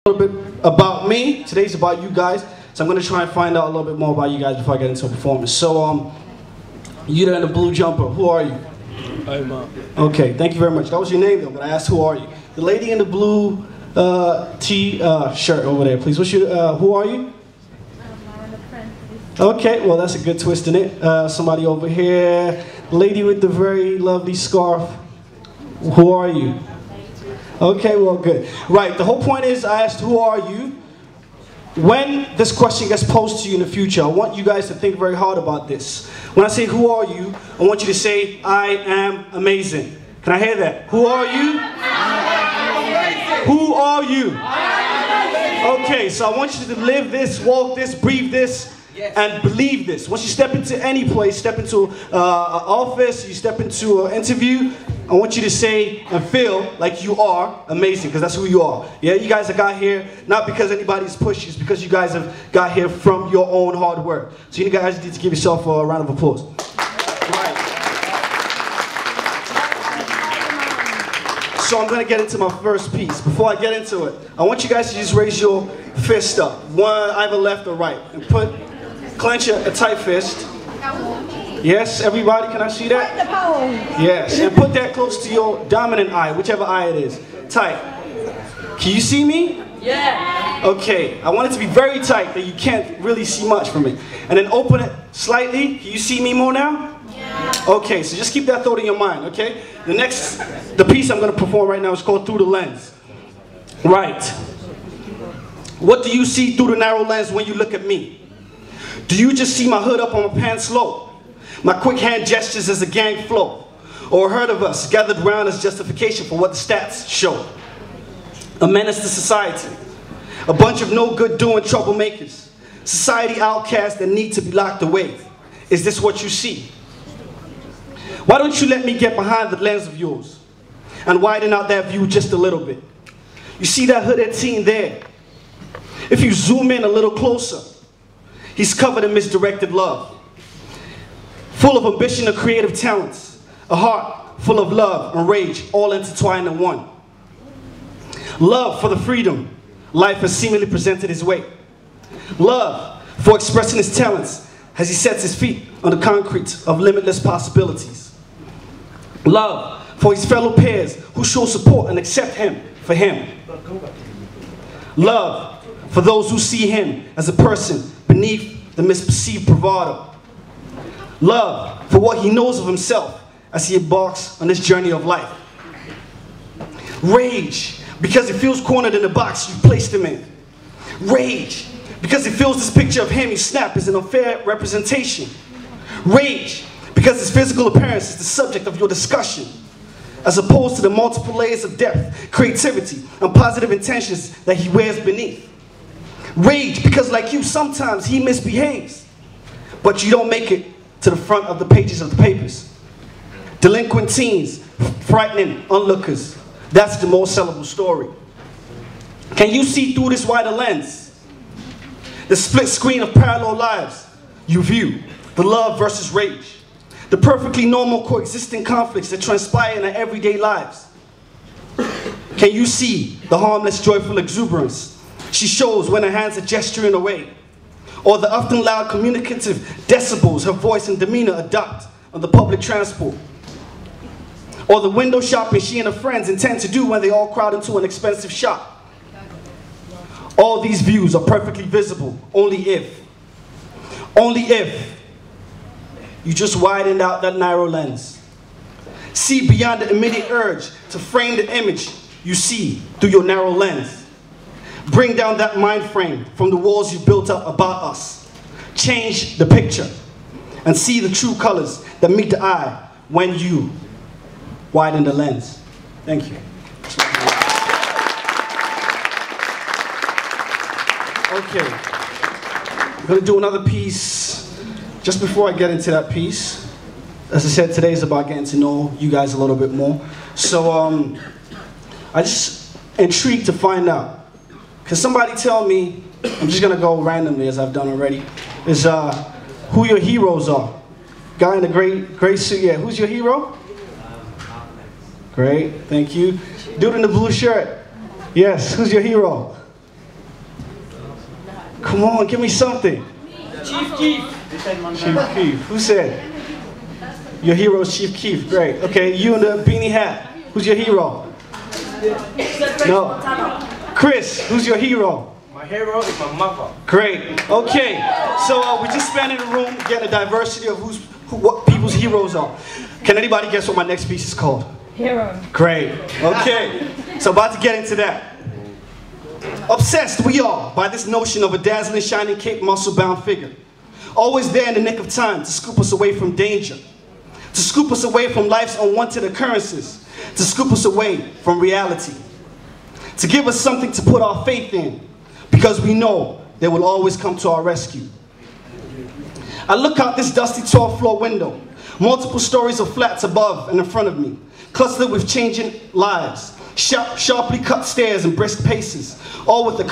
A little bit about me. Today's about you guys, so I'm going to try and find out a little bit more about you guys before I get into a performance. So, you there in the blue jumper, who are you? I'm Okay, thank you very much. That was your name though, but I asked who are you. The lady in the blue shirt over there, please. What's your, who are you? Okay, well that's a good twist in it. Somebody over here, lady with the very lovely scarf. Who are you? Okay, well good. Right, the whole point is I asked who are you. When this question gets posed to you in the future, I want you guys to think very hard about this. When I say who are you, I want you to say I am amazing. Can I hear that? Who are you? Who are you? Okay, so I want you to live this, walk this, breathe this, and believe this. Once you step into any place, step into an office, you step into an interview, I want you to say and feel like you are amazing, because that's who you are. Yeah, you guys have got here not because anybody's pushed you, it's because you guys have got here from your own hard work. So you guys need to give yourself a round of applause. Right. So I'm going to get into my first piece. Before I get into it, I want you guys to just raise your fist up, one either left or right, and clench a tight fist. Yes, everybody, can I see that? Yes, and put that close to your dominant eye, whichever eye it is. Tight. Can you see me? Yeah. Okay, I want it to be very tight that you can't really see much from me. And then open it slightly. Can you see me more now? Yeah. Okay, so just keep that thought in your mind, okay? The piece I'm going to perform right now is called Through the Lens. Right. What do you see through the narrow lens when you look at me? Do you just see my hood up on my pants low? My quick hand gestures as a gang flow, or a herd of us gathered round as justification for what the stats show. A menace to society, a bunch of no good doing troublemakers, society outcasts that need to be locked away. Is this what you see? Why don't you let me get behind the lens of yours and widen out that view just a little bit? You see that hooded teen there? If you zoom in a little closer, he's covered in misdirected love. Full of ambition and creative talents, a heart full of love and rage, all intertwined in one. Love for the freedom life has seemingly presented his way. Love for expressing his talents as he sets his feet on the concrete of limitless possibilities. Love for his fellow peers who show support and accept him for him. Love for those who see him as a person beneath the misperceived bravado. Love for what he knows of himself as he embarks on this journey of life. Rage because he feels cornered in the box you placed him in. Rage because he feels this picture of him you snap is an unfair representation. Rage because his physical appearance is the subject of your discussion, as opposed to the multiple layers of depth, creativity, and positive intentions that he wears beneath. Rage because, like you, sometimes he misbehaves, but you don't make it to the front of the pages of the papers. Delinquent teens, frightening onlookers. That's the most sellable story. Can you see through this wider lens? The split screen of parallel lives you view, the love versus rage, the perfectly normal coexisting conflicts that transpire in our everyday lives. Can you see the harmless, joyful exuberance she shows when her hands are gesturing away? Or the often loud communicative decibels her voice and demeanor adopt on the public transport? Or the window shopping she and her friends intend to do when they all crowd into an expensive shop? All these views are perfectly visible only if you just widened out that narrow lens. See beyond the immediate urge to frame the image you see through your narrow lens. Bring down that mind frame from the walls you built up about us. Change the picture and see the true colors that meet the eye when you widen the lens. Thank you. Okay, I'm going to do another piece. Just before I get into that piece, as I said, today is about getting to know you guys a little bit more. So I just intrigued to find out. Can somebody tell me, I'm just going to go randomly as I've done already, is who your heroes are? Guy in the gray suit, yeah, who's your hero? Great, thank you. Dude in the blue shirt, yes, who's your hero? Come on, give me something. Chief Keef. Chief Keef. Who said? Your hero is Chief Keef. Great. Okay, you in the beanie hat. Who's your hero? No. Chris, who's your hero? My hero is my mother. Great. Okay. So we're just spanning the room, getting a diversity of what people's heroes are. Can anybody guess what my next piece is called? Hero. Great. Okay. So about to get into that. Obsessed we are by this notion of a dazzling, shining, cape, muscle-bound figure. Always there in the nick of time to scoop us away from danger. To scoop us away from life's unwanted occurrences. To scoop us away from reality. To give us something to put our faith in. Because we know they will always come to our rescue. I look out this dusty 12th floor window. Multiple stories of flats above and in front of me. Clustered with changing lives. Sharply cut stairs and brisk paces. All with the